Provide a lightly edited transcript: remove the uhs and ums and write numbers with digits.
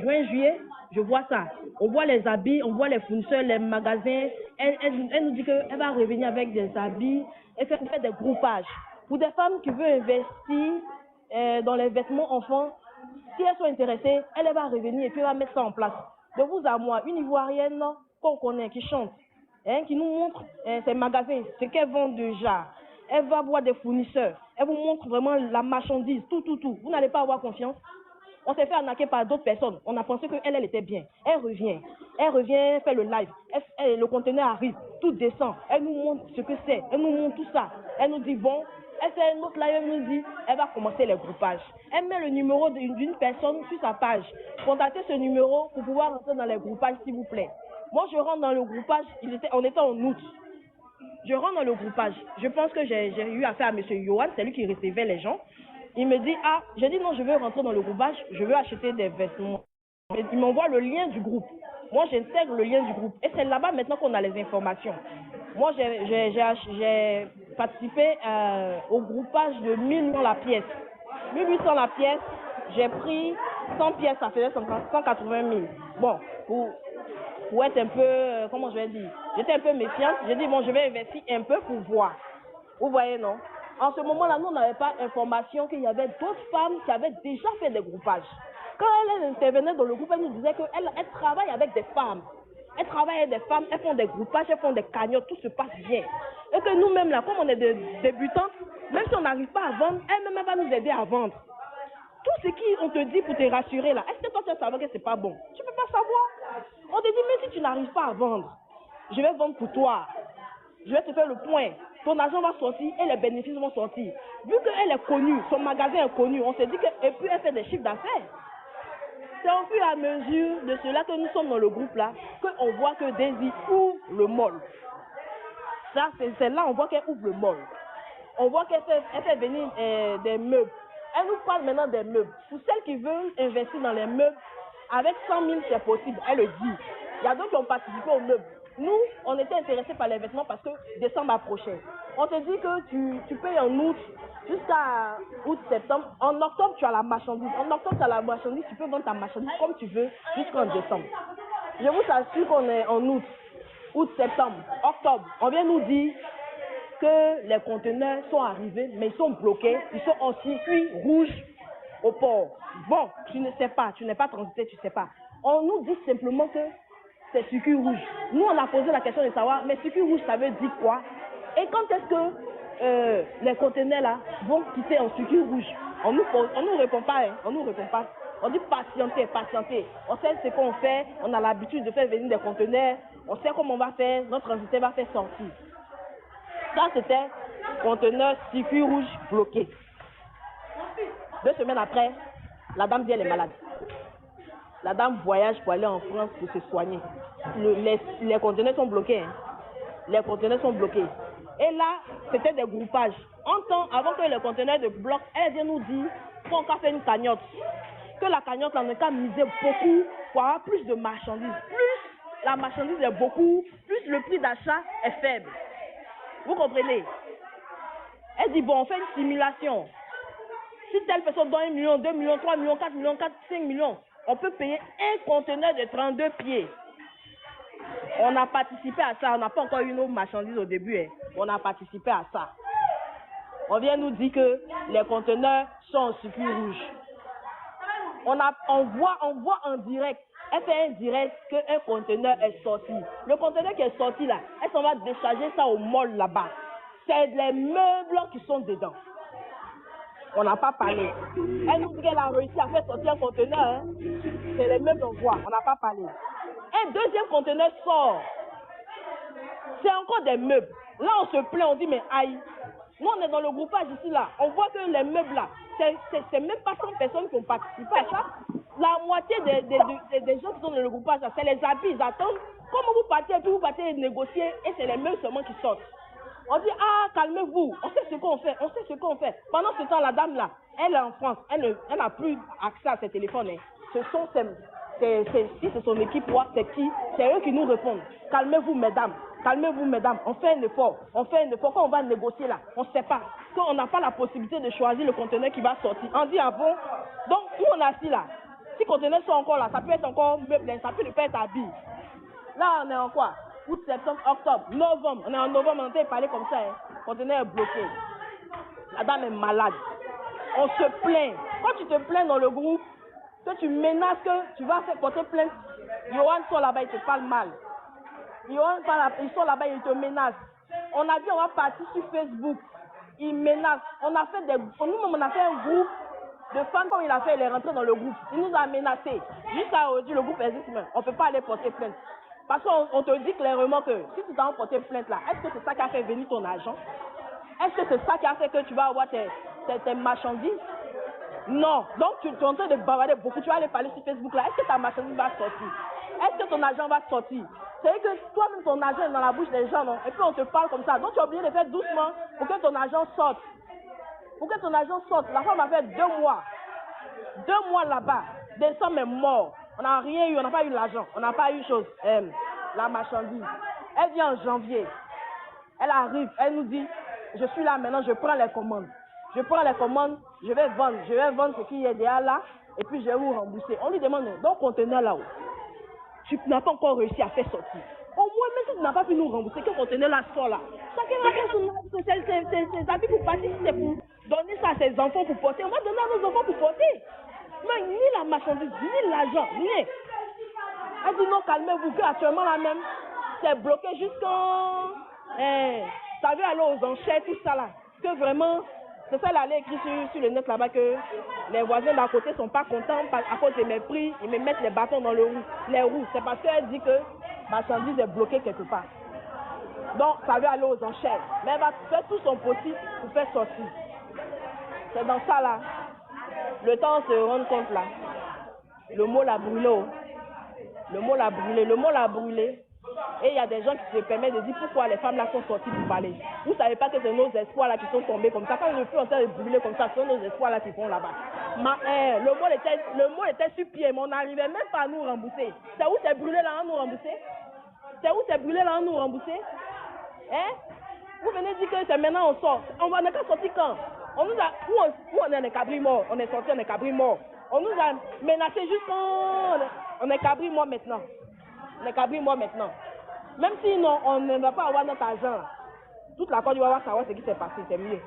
juin, juillet, je vois ça. On voit les habits, on voit les fournisseurs, les magasins. Elle nous dit qu'elle va revenir avec des habits. Elle fait des groupages. Pour des femmes qui veulent investir dans les vêtements enfants, si elles sont intéressées, elle va revenir et puis elle va mettre ça en place. De vous à moi, une Ivoirienne qu'on connaît, qui chante, qui nous montre ses magasins, ce qu'elle vend déjà. Elle va voir des fournisseurs. Elle vous montre vraiment la marchandise, tout. Vous n'allez pas avoir confiance. On s'est fait arnaquer par d'autres personnes. On a pensé qu'elle était bien. Elle revient, fait le live. Le conteneur arrive, tout descend. Elle nous montre ce que c'est. Elle nous montre tout ça. Elle nous dit, bon, elle fait un autre live, elle nous dit, elle va commencer les groupages. Elle met le numéro d'une personne sur sa page. Contactez ce numéro pour pouvoir rentrer dans les groupages, s'il vous plaît. Moi, je rentre dans le groupage. On était en août. Je rentre dans le groupage. Je pense que j'ai eu affaire à M. Johan, c'est lui qui recevait les gens. Il me dit, j'ai dit non, je veux rentrer dans le groupage, je veux acheter des vêtements. Il m'envoie le lien du groupe. Moi, j'intègre le lien du groupe. Et c'est là-bas maintenant qu'on a les informations. Moi, j'ai participé au groupage de 1000 la pièce. 1800 la pièce, j'ai pris 100 pièces, ça faisait 180 000. Bon, pour être un peu, comment je vais dire, j'étais un peu méfiante. J'ai dit, bon, je vais investir un peu pour voir. Vous voyez, non? En ce moment-là, nous, on n'avait pas information qu'il y avait d'autres femmes qui avaient déjà fait des groupages. Quand elle intervenait dans le groupe, elle nous disait qu'elle travaille avec des femmes. Elle travaille avec des femmes, elles font des groupages, elles font des cagnottes, tout se passe bien. Et que nous-mêmes, là, comme on est des débutants, même si on n'arrive pas à vendre, elle-même va nous aider à vendre. Tout ce qu'on te dit pour te rassurer, là, est-ce que toi, tu sais savoir que c'est pas bon? Tu ne peux pas savoir. On te dit, même si tu n'arrives pas à vendre, je vais vendre pour toi. Je vais te faire le point. Ton argent va sortir et les bénéfices vont sortir. Vu qu'elle est connue, son magasin est connu, on s'est dit qu'elle peut faire des chiffres d'affaires. C'est au fur et à mesure de cela que nous sommes dans le groupe là, qu'on voit que Daisy ouvre le mall. Ça, c'est là on voit qu'elle ouvre le mall. On voit qu'elle fait venir des meubles. Elle nous parle maintenant des meubles. Pour celles qui veulent investir dans les meubles, avec 100 000 c'est possible, elle le dit. Il y a d'autres qui ont participé aux meubles. Nous, on était intéressés par les vêtements parce que décembre approchait. On te dit que tu payes en août jusqu'à août-septembre. En octobre, tu as la marchandise. En octobre, tu as la marchandise. Tu peux vendre ta marchandise comme tu veux jusqu'en décembre. Je vous assure qu'on est en août-septembre, octobre. On vient nous dire que les conteneurs sont arrivés, mais ils sont bloqués. Ils sont en circuit rouge au port. Bon, tu ne sais pas. Tu n'es pas transité, tu ne sais pas. On nous dit simplement que c'est circuit rouge. Nous, on a posé la question de savoir, mais circuit rouge, ça veut dire quoi? Et quand est-ce que les conteneurs là vont quitter en circuit rouge? On nous répond pas, hein. On nous répond pas. On dit patienter. On sait ce qu'on fait, on a l'habitude de faire venir des conteneurs, on sait comment on va faire, notre entité va faire sortir. Ça, c'était conteneur circuit rouge bloqué. 2 semaines après, la dame dit elle est malade. La dame voyage pour aller en France pour se soigner. Les conteneurs sont bloqués. Hein. Les conteneurs sont bloqués. Et là, c'était des groupages. Avant que les conteneurs ne bloquent, elle vient nous dire qu'on va faire une cagnotte. Que la cagnotte, là, on a misé beaucoup pour avoir plus de marchandises. Plus la marchandise est beaucoup, plus le prix d'achat est faible. Vous comprenez? Elle dit, bon, on fait une simulation. Si telle personne donne 1 million, 2 millions, 3 millions, 4 millions, 5 millions, on peut payer un conteneur de 32 pieds. On a participé à ça. On n'a pas encore eu nos marchandises au début. Hein. On a participé à ça. On vient nous dire que les conteneurs sont en circuit rouge. On voit en direct. Elle fait un direct qu'un conteneur est sorti. Le conteneur qui est sorti là, elle s'en va décharger ça au mall là-bas. C'est les meubles qui sont dedans. On n'a pas parlé. Elle nous dit qu'elle a réussi à faire sortir un conteneur. Hein. C'est les meubles qu'on voit. On n'a pas parlé. Un deuxième conteneur sort. C'est encore des meubles. Là, on se plaint, on dit, mais aïe. Nous, on est dans le groupage ici, là. On voit que les meubles, là, c'est même pas 100 personnes qui ont participé à ça. La moitié des gens qui sont dans le groupage, c'est les habits, ils attendent. Comment vous partez, puis vous partez négocier, et c'est les meubles seulement qui sortent. On dit, calmez-vous, on sait ce qu'on fait. Pendant ce temps, la dame là, elle est en France, elle n'a plus accès à ses téléphones. Hein. Si c'est son équipe, c'est qui? C'est eux qui nous répondent. Calmez-vous, mesdames, on fait un effort. Quand on va négocier là, on ne sait pas. Quand on n'a pas la possibilité de choisir le conteneur qui va sortir, on dit, ah bon? Donc, où on est assis là, Si conteneurs sont encore là, ça peut être encore meublé, ça peut le faire habiller. Là, on est en quoi? Août, septembre, octobre, novembre. On est en novembre, on est en train de parler comme ça. Hein. Conteneur est bloqué. La dame est malade. On se plaint. Quand tu te plains dans le groupe, que tu menaces que tu vas faire porter plainte, Yohan sont là-bas, ils te parlent mal. Yohan, ils sont là-bas, ils te menacent. On a dit, on va partir sur Facebook. Ils menacent. Nous-mêmes, on a fait un groupe de femmes, comme il a fait, il est rentré dans le groupe. Il nous a menacés. Jusqu'à aujourd'hui, le groupe existe même. On ne peut pas aller porter plainte. Parce qu'on te dit clairement que si tu t'en porter plainte là, est-ce que c'est ça qui a fait venir ton argent? Est-ce que c'est ça qui a fait que tu vas avoir tes marchandises? Non. Donc tu es en train de bavarder beaucoup. Tu vas aller parler sur Facebook là. Est-ce que ta marchandise va sortir? Est-ce que ton argent va sortir? C'est que toi-même ton argent est dans la bouche des gens, non? Et puis on te parle comme ça. Donc tu es obligé de faire doucement pour que ton argent sorte. Pour que ton argent sorte. La femme a fait 2 mois. 2 mois là-bas. Des sommes est mort. On n'a rien eu. On n'a pas eu l'argent. On n'a pas eu chose. La marchandise. Elle vient en janvier. Elle arrive. Elle nous dit, je suis là maintenant, je prends les commandes. Je prends les commandes, je vais vendre ce qui est déjà là, et puis je vais vous rembourser. On lui demande, donc conteneur là-haut, tu n'as pas encore réussi à faire sortir. Au moins, même si tu n'as pas pu nous rembourser, que conteneur là sort là. Chacun va faire ses habits pour partir, c'est pour donner ça à ses enfants pour porter. On va donner à nos enfants pour porter. Mais ni la marchandise, ni l'argent, ni. Elle dit non, calmez-vous, que actuellement là même, c'est bloqué jusqu'en... ça veut aller aux enchères, tout ça là. Que vraiment... C'est ça, elle allait écrire sur le net là-bas que les voisins d'à côté sont pas contents à cause de mes prix. Ils me mettent les bâtons dans les roues. C'est parce qu'elle dit que ma marchandise est bloquée quelque part. Donc, ça veut aller aux enchères. Mais elle va faire tout son possible pour faire sortir. C'est dans ça là. Le temps se rend compte là. Le mot l'a brûlé. Le mot l'a brûlé. Le mot l'a brûlé. Et il y a des gens qui se permettent de dire pourquoi les femmes là sont sorties pour parler. Vous ne savez pas que c'est nos espoirs là qui sont tombés comme ça. Quand le feu est en train de brûler comme ça, ce sont nos espoirs là qui font là-bas. Le mot était sur pied, mais on n'arrivait même pas à nous rembourser. C'est où c'est brûlé là, on nous rembourser? C'est où c'est brûlé là, on nous rembourser? Hein? Vous venez dire que c'est maintenant on sort. On n'est qu'à sortir quand? On nous a, où on est les cabris morts. On est sorti, on est cabris morts. On nous a menacé juste quand on est cabris morts maintenant. On est cabris morts maintenant. Même si non, on ne va pas avoir notre argent, toute la Côte d'Ivoire va savoir ce qui s'est passé, c'est mieux.